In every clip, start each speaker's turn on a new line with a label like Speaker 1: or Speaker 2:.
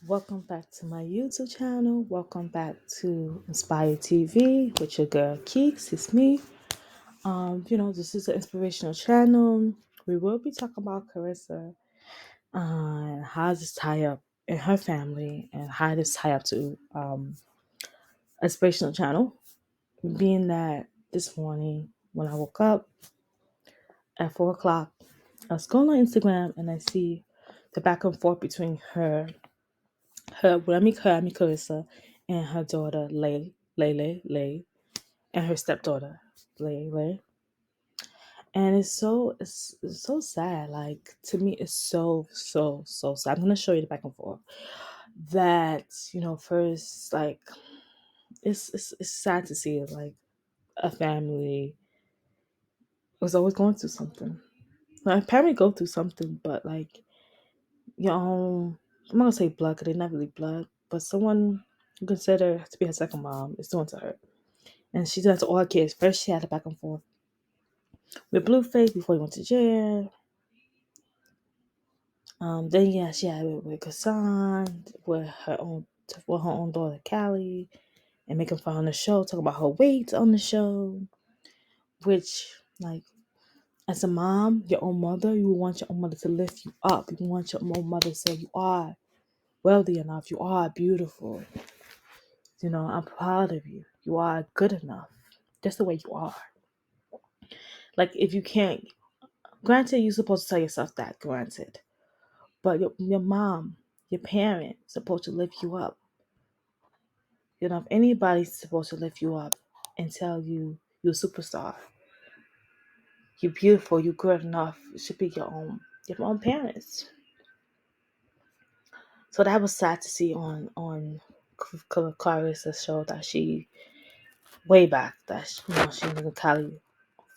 Speaker 1: Welcome back to my YouTube channel. Welcome back to Inspire TV with your girl Keeks. It's me. This is an inspirational channel. We will be talking about Karissa and how this tie up in her family and how this tie up to inspirational channel. Being that this morning when I woke up at 4 o'clock, I was going on Instagram and I see the back and forth between Karissa and her daughter Lay, and her stepdaughter Lay. And it's so sad. Like to me, it's so sad. I'm gonna show you the back and forth. That first it's sad to see like a family was always going through something. Like parents go through something, but like your own, I'm not gonna say blood because they're not really blood, but someone you consider to be her second mom is doing to her. And she does to all her kids. First, she had a back and forth with Blueface before he went to jail. Then yeah, she had it with Chrisean, with her own daughter Callie, and making fun on the show, talking about her weight on the show. Which, like, as a mom, your own mother, you want your own mother to lift you up. You want your own mother to say you are wealthy enough, you are beautiful. I'm proud of you. You are good enough, just the way you are. Like, if you can't, granted, you're supposed to tell yourself that, granted. But your mom, your parent, supposed to lift you up. If anybody's supposed to lift you up and tell you you're a superstar, you're beautiful, you're good enough, it should be your own parents. So that was sad to see on Karissa's show that she way back that she was Kali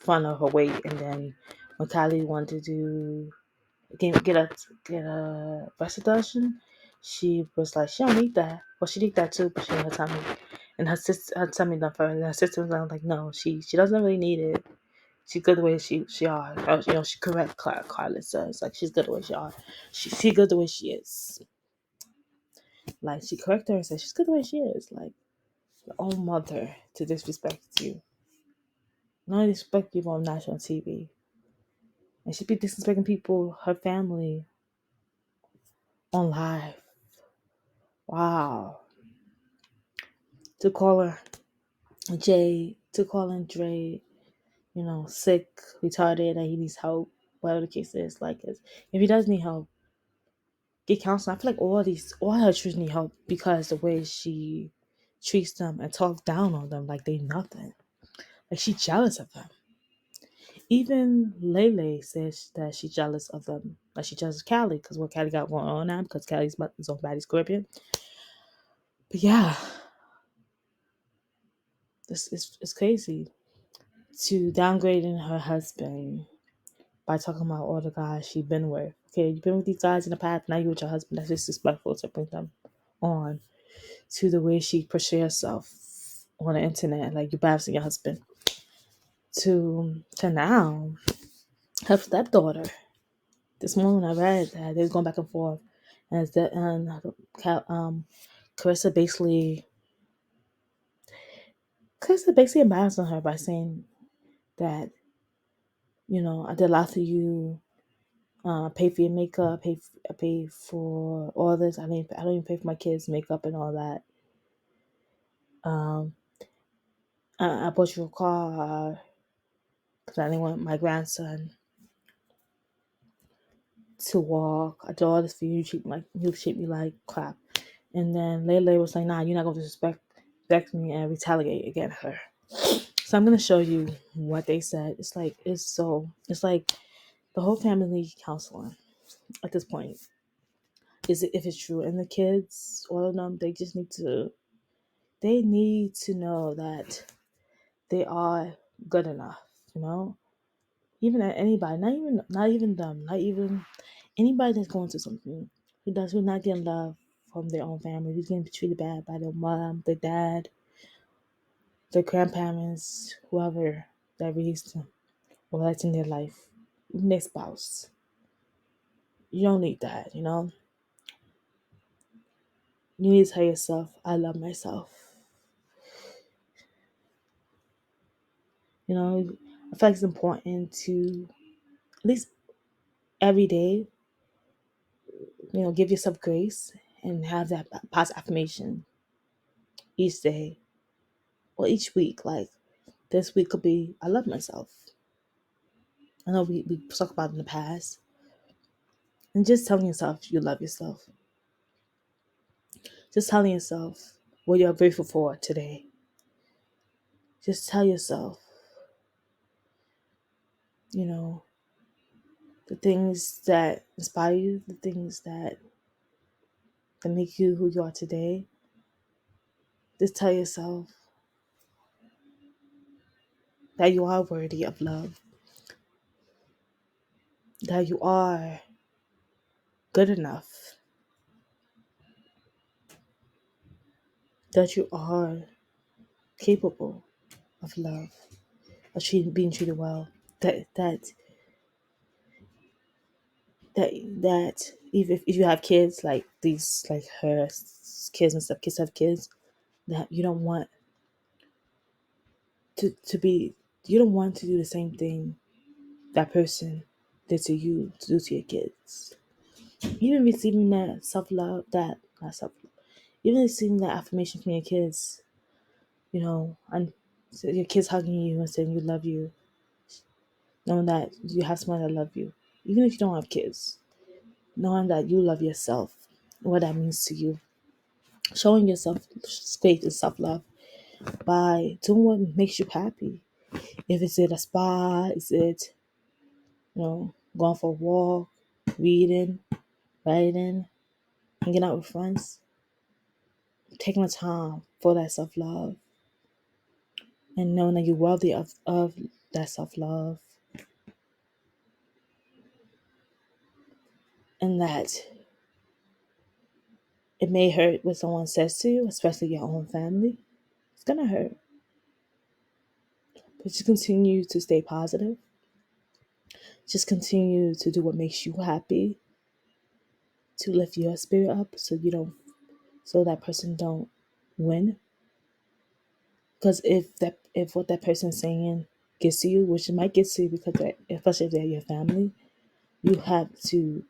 Speaker 1: fun of her weight, and then when Kali wanted to get a breast reduction, she was like, she don't need that. Well, she need that too, but she need her tummy. And her tummy done for her. And her sister was like, no, she doesn't really need it. She's good the way she are. She correct Karlissa. It's like she's good the way she are. She good the way she is. Like she correct her and said she's good the way she is. Like your own mother to disrespect you. Not disrespect people on national TV. And she be disrespecting people, her family, on live. Wow. To call her Jay, to call him Dre, sick, retarded, that he needs help, whatever the case is. Like, if he does need help, get counseling. I feel like all her children need help because the way she treats them and talks down on them like they nothing. Like, she jealous of them. Even Lele says that she's jealous of them. Like, she jealous of Callie because what Callie got going on now because Callie's his own body Scorpion. But yeah, it's crazy to downgrading her husband by talking about all the guys she been with. Okay, you've been with these guys in the past, now you with your husband. That's disrespectful to bring them on to the way she portrays herself on the internet, like you bashing your husband. To now, her stepdaughter. This morning I read that they was going back and forth, and Karissa basically embarrassing her by saying that I did a lot for you. Pay for your makeup, pay for all this. I don't even pay for my kids' makeup and all that. Um, I bought you a car because I didn't want my grandson to walk. I did all this for you. You treat me like crap. And then Lele was like, "Nah, you're not gonna disrespect me and retaliate against her." So I'm gonna show you what they said. It's like the whole family needs counseling at this point. Is it if it's true? And the kids, all of them, they need to know that they are good enough, you know? Even at anybody, not even them, not even anybody that's going through something who's not getting love from their own family, who's getting treated bad by their mom, their dad, their grandparents, whoever that raised them or that's in their life, even their spouse. You don't need that, You need to tell yourself, I love myself. You know, I feel like it's important to, at least every day, give yourself grace and have that positive affirmation each day or each week. Like this week could be, I love myself. I know we talked about it in the past. And just telling yourself you love yourself. Just telling yourself what you're grateful for today. Just tell yourself, you know, the things that inspire you, the things that make you who you are today. Just tell yourself that you are worthy of love, that you are good enough, that you are capable of love, of being treated well, that if you have kids like these, like her kids and stuff, kids have kids, that you don't want to be, you don't want to do the same thing that person did to you to do to your kids. Even receiving that self-love, that not self-love, even receiving that affirmation from your kids, and so your kids hugging you and saying you love you, knowing that you have someone that love you, even if you don't have kids, knowing that you love yourself, what that means to you, showing yourself faith and self-love by doing what makes you happy. If it's at a spa, is it, going for a walk, reading, writing, hanging out with friends, taking the time for that self-love and knowing that you're worthy of that self-love, and that it may hurt what someone says to you, especially your own family. It's gonna hurt. But just continue to stay positive. Just continue to do what makes you happy, to lift your spirit up so that person don't win. Because if what that person's saying gets to you, which it might get to you because especially if they're your family, you have to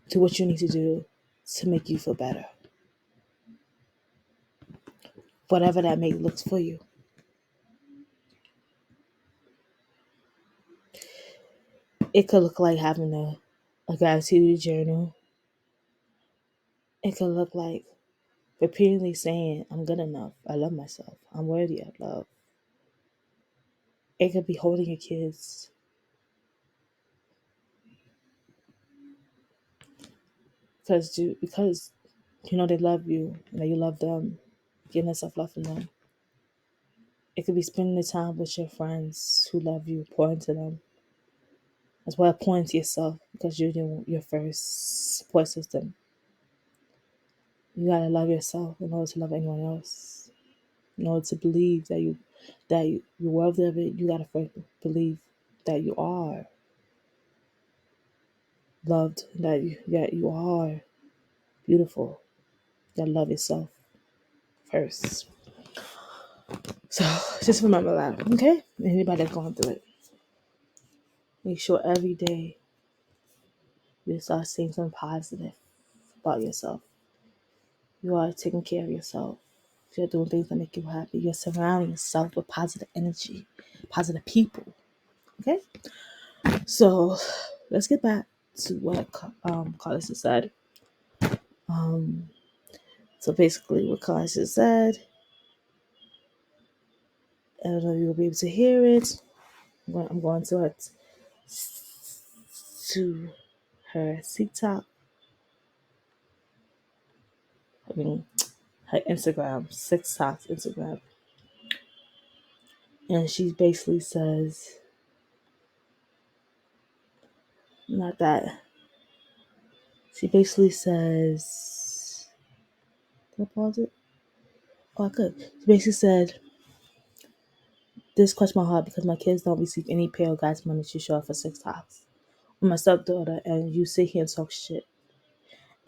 Speaker 1: do what you need to do to make you feel better. Whatever that may look for you. It could look like having a gratitude journal. It could look like repeatedly saying, I'm good enough. I love myself. I'm worthy of love. It could be holding your kids. Because they love you and that you love them, giving yourself love from them. It could be spending the time with your friends who love you, pouring to them, as well as pouring to yourself because you're your first support system. You gotta love yourself in order to love anyone else. In order to believe that you're worthy of it, you gotta first believe that you are loved, that you are beautiful. You gotta love yourself first. So just remember that, okay? Anybody that's going through it, make sure every day you start saying something positive about yourself. You are taking care of yourself. You're doing things that make you happy. You're surrounding yourself with positive energy, positive people. Okay? So let's get back to what Karlissa said. So basically, what Karlissa said, I don't know if you'll be able to hear it. I'm going to her TikTok. I mean, her Instagram, TikTok's Instagram. And she basically says, not that. She basically says, did I pause it? Oh, I could. She basically said, this crushed my heart because my kids don't receive any pay or gas money to show up for TikToks with my stepdaughter, and you sit here and talk shit.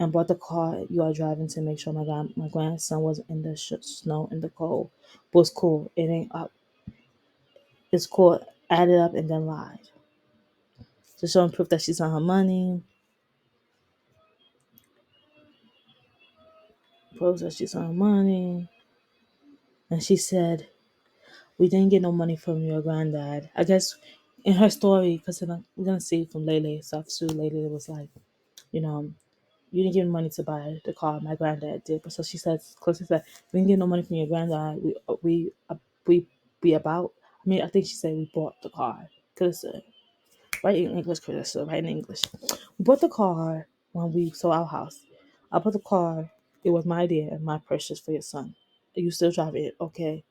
Speaker 1: and bought the car you are driving to make sure my grandson wasn't in the snow in the cold. But it's cool. It ain't up. It's cool. Added up and then lied. To show proof that she's on her money. Proof that she's on her money. And she said, we didn't get no money from your granddad. I guess in her story, because we're going to see from Lele stuff too. Lele was like, you know, you didn't give me money to buy the car. My granddad did. But so she says, Clarissa said, we didn't get no money from your granddad. We, we about, I mean, I think she said we bought the car. Clarissa, write in English, Clarissa, write in English. We bought the car when we sold our house. I bought the car. It was my idea and my purchase for your son. You still drive it, okay?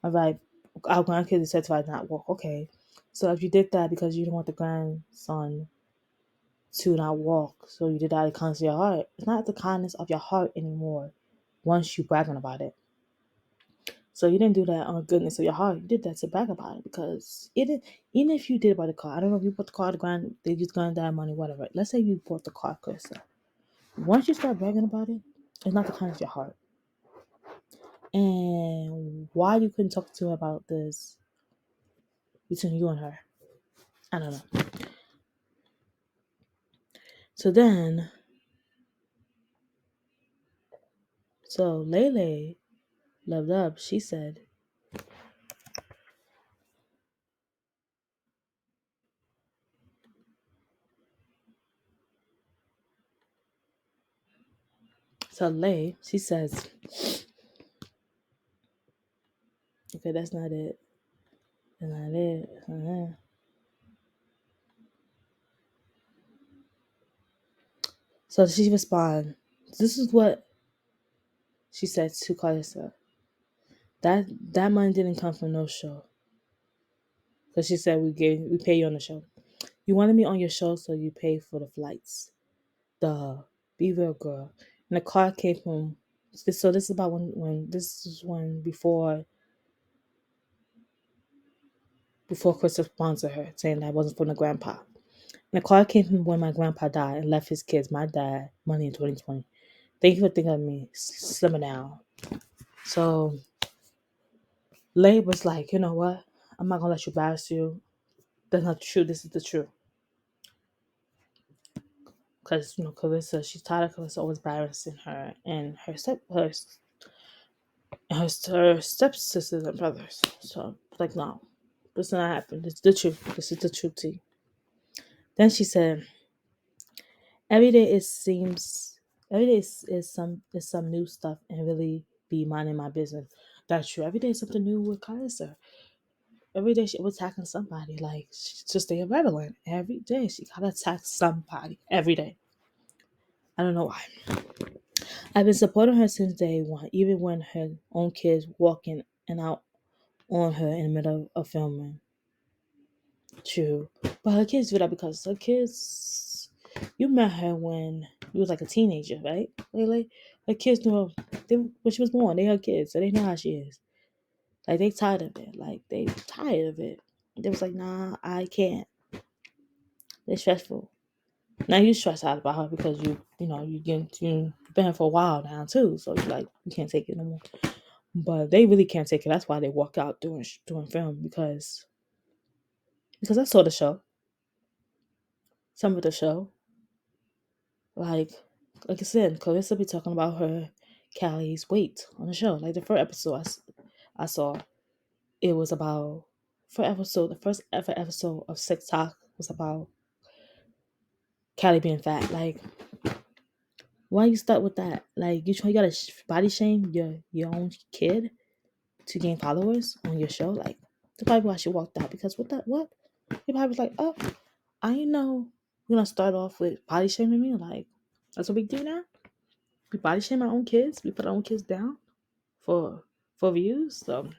Speaker 1: All right. Our grandkids is certified to not walk, okay? So if you did that because you didn't want the grandson to not walk, so you did that out of the kindness of your heart, it's not the kindness of your heart anymore once you bragging about it. So you didn't do that on the goodness of your heart. You did that to brag about it because even if you did buy the car, I don't know if you bought the car, they just granddad money, whatever. Let's say you bought the car, Karissa. Once you start bragging about it, it's not the kindness of your heart. And why you couldn't talk to her about this between you and her, I don't know. So then, Lele loved up. She said, she says, okay, that's not it. That's not it. So she responds, this is what she said to Karissa. That money didn't come from no show. Because she said we pay you on the show. You wanted me on your show, so you pay for the flights. Duh. Be real, girl. And the car came from. So this is about when this is when before Chris sponsored her, saying that wasn't from the grandpa. And the car came from when my grandpa died and left his kids, my dad, money in 2020. Thank you for thinking of me. Slimmer down. So Lay was like, you know what? I'm not gonna let you embarrass you. That's not true. This is the truth. Because Karissa, she's tired of Karissa always embarrassing her and her stepsisters and brothers. So like, no, this not happen. This is the truth. This is the truth to you. Then she said, every day it seems every day is some new stuff and really be minding my business. That's true. Every day is something new with Karissa. Every day she was attacking somebody. Like she just stay irrelevant. Every day she gotta attack somebody. Every day. I don't know why. I've been supporting her since day one, even when her own kids walking and out on her in the middle of filming. True. But her kids do that because her kids, you met her when you was like a teenager, right? Lele? Her kids knew her, when she was born, they her kids, so they know how she is. Like, they tired of it. Like, they tired of it. They was like, nah, I can't. They're stressful. Now you stressed out about her because you've been here for a while now too, so you like you can't take it no more. But they really can't take it. That's why they walk out doing film because I saw the show, some of the show, like like I said, Karissa be talking about her Callie's weight on the show. Like the first episode I saw, it was about the first ever episode of TikTok was about Callie being fat. Like, why you stuck with that? Like, you gotta body shame your own kid to gain followers on your show? Like, that's probably why she walked out. Because what? He probably was like, oh, I didn't know we're gonna start off with body shaming me. Like, that's what we do now? We body shame our own kids. We put our own kids down for views. So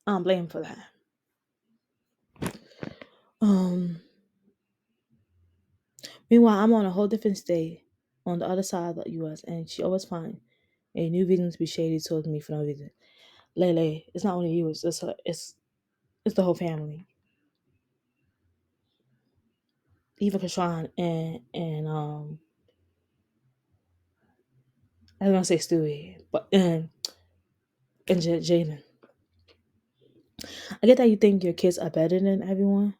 Speaker 1: I don't blame him for that. Um. Meanwhile, I'm on a whole different state on the other side of the U.S. and she always find a new reason to be shady towards me for no reason. Lele, it's not only you. It's the whole family. Even Chrisean and I was gonna say Stewie, but and Jaden. I get that you think your kids are better than everyone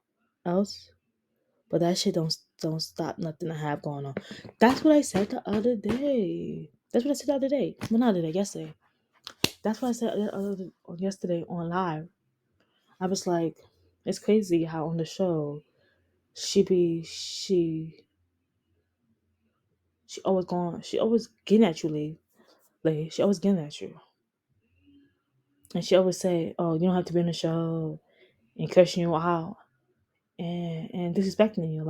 Speaker 1: else, but that shit don't stop nothing I have going on. That's what I said the other day. That's what I said the other day. Well, not the other day, yesterday. That's what I said yesterday on live. I was like, it's crazy how on the show she always going, she always getting at you, Lee. Like she always getting at you, and she always say, "Oh, you don't have to be in the show," and cursing you out and disrespecting you,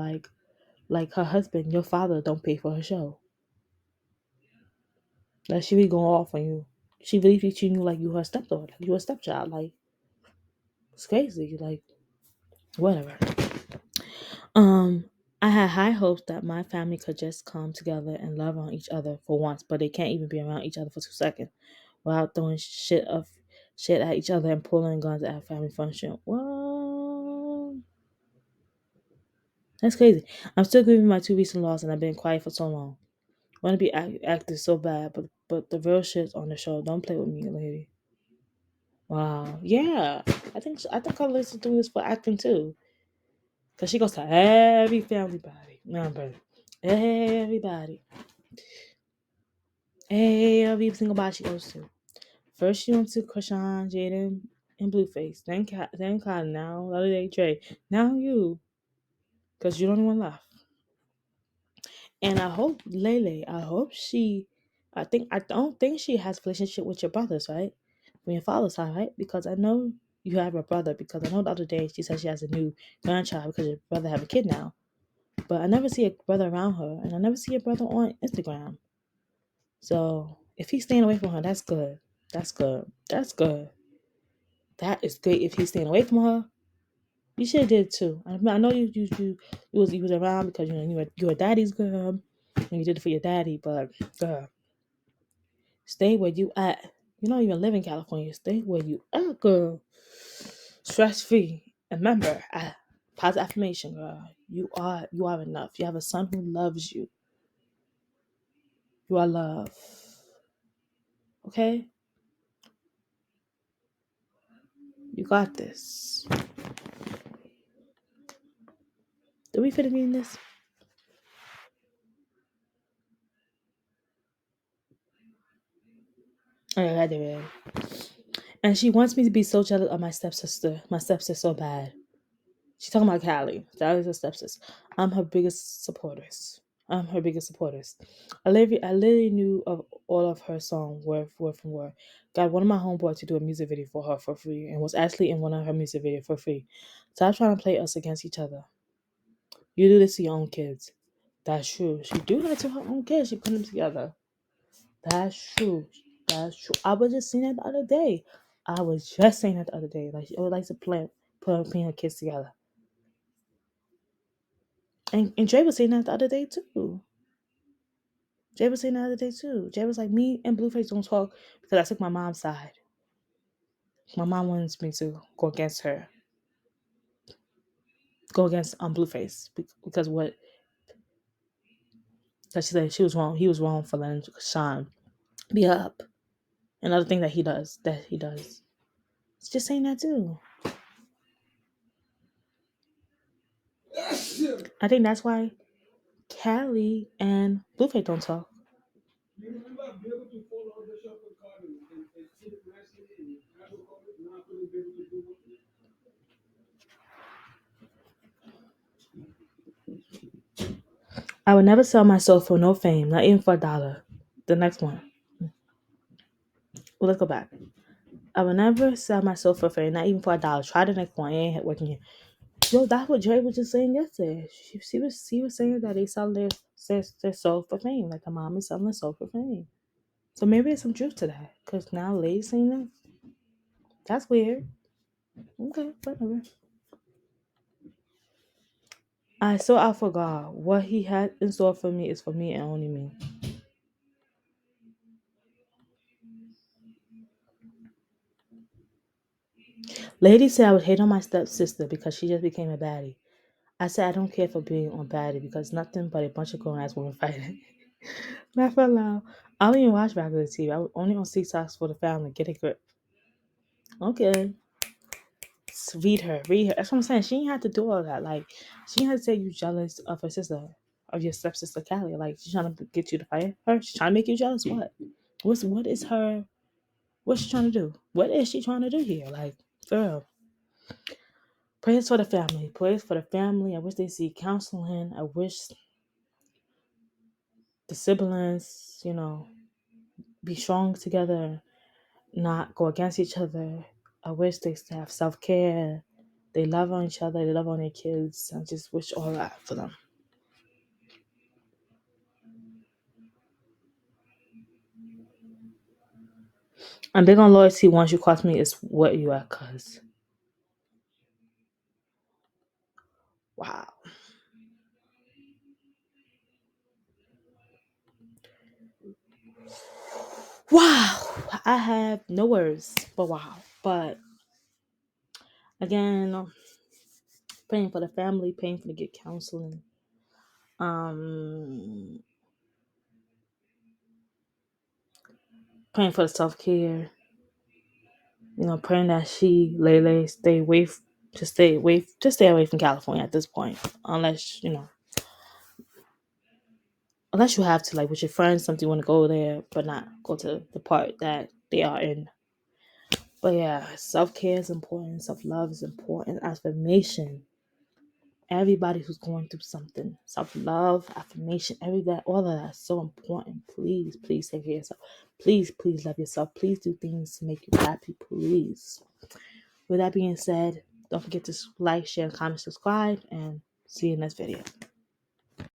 Speaker 1: like her husband, your father, don't pay for her show. Like she be going off on you. She really be treating you like you her stepdaughter, like you a stepchild. Like it's crazy. Like whatever. Um, I had high hopes that my family could just come together and love on each other for once, but they can't even be around each other for 2 seconds without throwing shit at each other and pulling guns at a family function. What? That's crazy. I'm still grieving my 2 recent losses, and I've been quiet for so long. Want to be acting so bad, but the real shit's on the show. Don't play with me, lady. Wow. Yeah. I think Karlissa's doing this for acting too. Cause she goes to every family body. No, brother. Everybody. Every single body she goes to. First she went to Chrisean, Jaden, and Blueface. Then Cotton. Now the other day Trey. Now you. Cause you're the only one left. And I hope Lele, I don't think she has a relationship with your brothers, right? From your father's side, right? Because I know you have a brother, because I know the other day she said she has a new grandchild because your brother have a kid now. But I never see a brother around her, and I never see a brother on Instagram. So if he's staying away from her, that's good. That's good. That's good. That is great. If he's staying away from her, you should have did too. I know you was around because you were daddy's girl, and you did it for your daddy. But girl, stay where you at. You don't even live in California. Stay where you at, girl. Stress free. And remember, positive affirmation, girl. You are enough. You have a son who loves you. You are love. Okay? You got this. Did we fit me in this? Oh, yeah, I did. And she wants me to be so jealous of my stepsister. My stepsister so bad. She's talking about Callie. That is her stepsister. I'm her biggest supporters. I literally knew of all of her song word from word. Got one of my homeboys to do a music video for her for free, and was actually in one of her music videos for free. Stop trying to play us against each other. You do this to your own kids. That's true. She do that to her own kids. She put them together. That's true. That's true. I was just saying that the other day. Like she always likes to putting her kids together. And Jay was saying that the other day too. Jay was like, me and Blueface don't talk because I took my mom's side. My mom wants me to go against Blueface because what? Because she said she was wrong. He was wrong for letting Sean be up. Another thing that he does. It's just saying that too. I think that's why Callie and Blueface don't talk. I would never sell my soul for no fame, not even for $1. The next one. Well, let's go back. I would never sell my soul for fame, not even for $1. Try the next one. It ain't working here. Yo, that's what Dre was just saying yesterday. She was saying that they sell their soul for fame, like the mom is selling their soul for fame. So maybe there's some truth to that. Cause now ladies saying that. That's weird. Okay, whatever. I forgot what he had in store for me is for me and only me. Lady said I would hate on my stepsister because she just became a baddie. I said I don't care for being on baddie because nothing but a bunch of grown ass women fighting. Laugh out loud. I don't even watch regular TV. I only on TikToks for the family. Get a grip. Okay. Read her. That's what I'm saying. She ain't have to do all that. Like, she ain't have to say you jealous of her sister, of your stepsister Callie. Like, she's trying to get you to fight her. She's trying to make you jealous. What? What's she trying to do? What is she trying to do here? Like, girl. Prayers for the family. Prayers for the family. I wish they see counseling. I wish the siblings, be strong together, not go against each other. I wish they have self-care. They love on each other. They love on their kids. I just wish all that for them. I'm big on loyalty. Once you cross me, it's what you are, cuz. Wow. Wow. I have no words but wow. But again, praying for the family, praying for to get counseling. Um Praying for the self-care. Praying that Lele, stay away from California at this point. Unless you have to, like with your friends, something you want to go there, but not go to the part that they are in. But yeah, self-care is important, self-love is important, affirmation. Everybody who's going through something, self-love, affirmation, all of that is so important. Please, please take care of yourself. Please love yourself. Please do things to make you happy, please. With that being said, don't forget to like, share, comment, subscribe, and see you in the next video.